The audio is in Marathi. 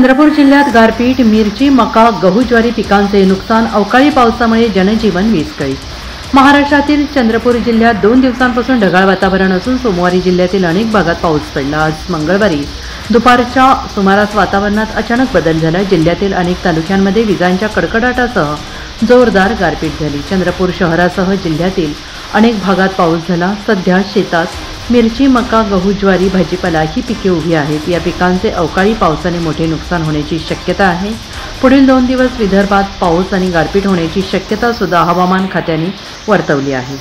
चंद्रपूर जिल्ह्यात गारपीट, मिरची, मका, गहू, ज्वारी पिकांचे नुकसान, अवकाळी पावसामुळे जनजीवन विस्कळीत। महाराष्ट्रातील चंद्रपूर जिल्ह्यात 2 दिवसांपासून ढगाळ वातावरण असून सोमवारी जिल्ह्यातील अनेक भागात पाऊस पडला। आज मंगळवारी दुपारच्या सुमारास वातावरणात अचानक बदल झाला। जिल्ह्यातील अनेक तालुक्यांमध्ये विजांच्या कडकडाटासह जोरदार गारपीट झाली। चंद्रपूर शहरासह जिल्ह्यातील अनेक भागात पाऊस झाला। सध्या शेतात मिरची, मका, गहू, ज्वारी, भाजीपाला ही पिके उभी आहेत। या पिकांचे अवकाळी पावसाने मोठे नुकसान होण्याची शक्यता आहे। पुढील 2 दिवस विदर्भात पाऊस आणि गारपीट होण्याची शक्यता सुद्धा हवामान खात्याने वर्तवली आहे।